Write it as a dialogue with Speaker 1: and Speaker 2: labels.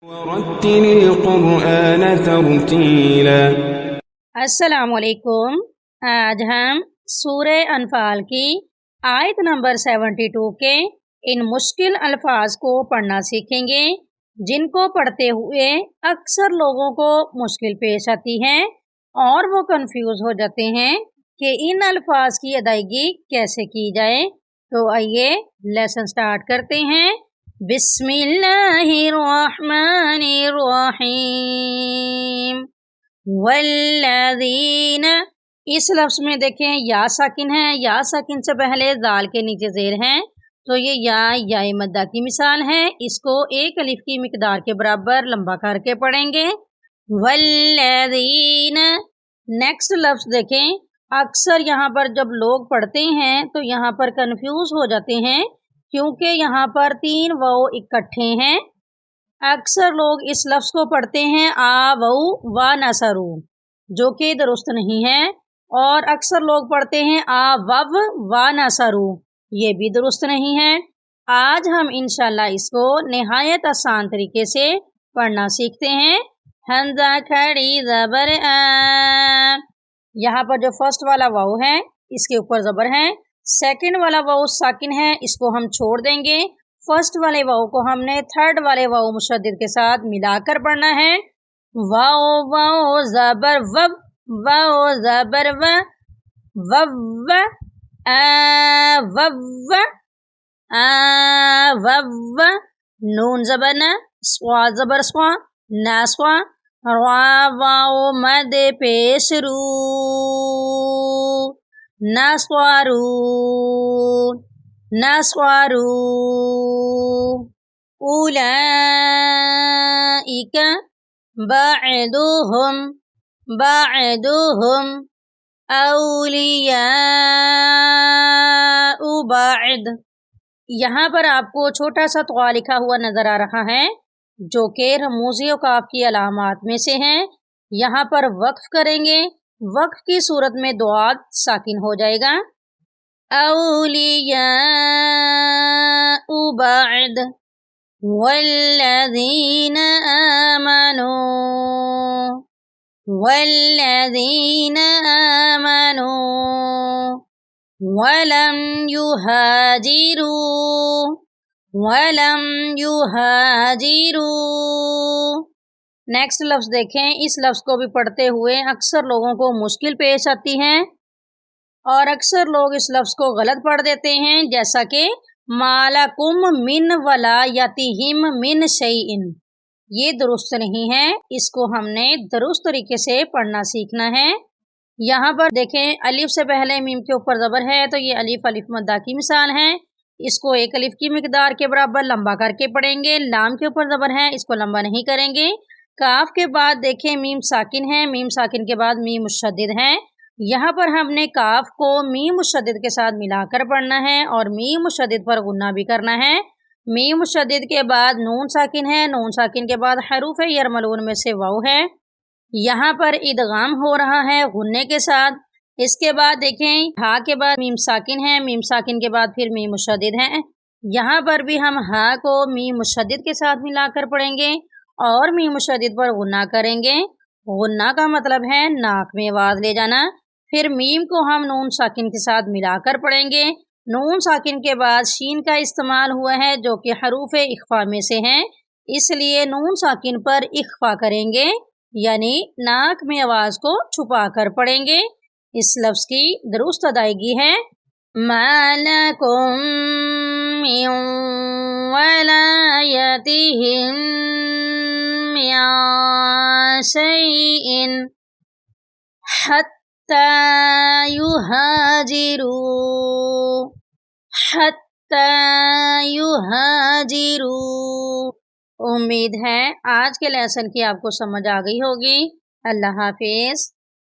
Speaker 1: ورتل القرآن ترتیلا۔
Speaker 2: السلام علیکم۔ آج ہم سورہ انفال کی آیت نمبر 72 کے ان مشکل الفاظ کو پڑھنا سیکھیں گے جن کو پڑھتے ہوئے اکثر لوگوں کو مشکل پیش آتی ہے اور وہ کنفیوز ہو جاتے ہیں کہ ان الفاظ کی ادائیگی کیسے کی جائے۔ تو آئیے لیسن سٹارٹ کرتے ہیں۔ بسم اللہ الرحمن الرحیم۔ والذین، اس لفظ میں دیکھیں یا ساکن ہے، یا ساکن سے پہلے ذال کے نیچے زیر ہے، تو یہ یا مدہ کی مثال ہے۔ اس کو ایک الف کی مقدار کے برابر لمبا کر کے پڑھیں گے۔ والذین، نیکسٹ لفظ دیکھیں، اکثر یہاں پر جب لوگ پڑھتے ہیں تو یہاں پر کنفیوز ہو جاتے ہیں کیونکہ یہاں پر 3 واو اکٹھے ہیں۔ اکثر لوگ اس لفظ کو پڑھتے ہیں آوو و نصرو، جو کہ درست نہیں ہے، اور اکثر لوگ پڑھتے ہیں آوو و نصرو، یہ بھی درست نہیں ہے۔ آج ہم انشاءاللہ اس کو نہایت آسان طریقے سے پڑھنا سیکھتے ہیں۔ حمزہ کھڑی زبر آ، یہاں پر جو فرسٹ والا واو ہے اس کے اوپر زبر ہے، سیکنڈ والا واو ساکن ہے، اس کو ہم چھوڑ دیں گے۔ فرسٹ والے واو کو ہم نے تھرڈ والے واو مشدد کے ساتھ ملا کر پڑھنا ہے۔ واو واو زبر وب، واو زبر و، وب آ وب آ وب، نون زبر ن، سوا زبر سوا، ناسوا، را واو مد پیش رو، ناسوارو ناسوارو، اولئک بعدهم اولیاء بعد۔ یہاں پر آپ کو چھوٹا سا طوا لکھا ہوا نظر آ رہا ہے جو کہ رموزی اوقاف کی علامات میں سے ہیں۔ یہاں پر وقف کریں گے، وقف کی صورت میں دعات ساکن ہو جائے گا۔ اولیاء بعد والذین آمنوا ولم یہاجروا۔ نیکسٹ لفظ دیکھیں، اس لفظ کو بھی پڑھتے ہوئے اکثر لوگوں کو مشکل پیش آتی ہے اور اکثر لوگ اس لفظ کو غلط پڑھ دیتے ہیں، جیسا کہ مالکم من ولایتہم من شیئن، یہ درست نہیں ہے۔ اس کو ہم نے درست طریقے سے پڑھنا سیکھنا ہے۔ یہاں پر دیکھیں الف سے پہلے میم کے اوپر زبر ہے، تو یہ الف مدہ کی مثال ہے، اس کو ایک الف کی مقدار کے برابر لمبا کر کے پڑھیں گے۔ لام کے اوپر زبر ہے، اس کو لمبا نہیں کریں گے۔ کاف کے بعد دیکھیں میم ساکن ہے، میم ساکن کے بعد میم مشدد ہے۔ یہاں پر ہم نے کاف کو میم مشدد کے ساتھ ملا کر پڑھنا ہے اور میم مشدد پر غنہ بھی کرنا ہے۔ میم مشدد کے بعد نون ساکن ہے، نون ساکن کے بعد حروف یرملون میں سے واو ہے، یہاں پر ادغام ہو رہا ہے غنے کے ساتھ۔ اس کے بعد دیکھیں ہا کے بعد میم ساکن ہے، میم ساکن کے بعد پھر میم مشدد ہے، یہاں پر بھی ہم ہا کو میم مشدد کے ساتھ ملا کر پڑھیں گے اور میم مشدد پر غنہ کریں گے۔ غنہ کا مطلب ہے ناک میں آواز لے جانا۔ پھر میم کو ہم نون ساکن کے ساتھ ملا کر پڑھیں گے۔ نون ساکن کے بعد شین کا استعمال ہوا ہے جو کہ حروف اخفا میں سے ہیں، اس لیے نون ساکن پر اخفا کریں گے، یعنی ناک میں آواز کو چھپا کر پڑھیں گے۔ اس لفظ کی درست ادائیگی ہے ما لکم من ولایتہم من شیء حتی یہاجروا۔ امید ہے آج کے لیسن کی آپ کو سمجھ آ گئی ہوگی۔ اللہ حافظ۔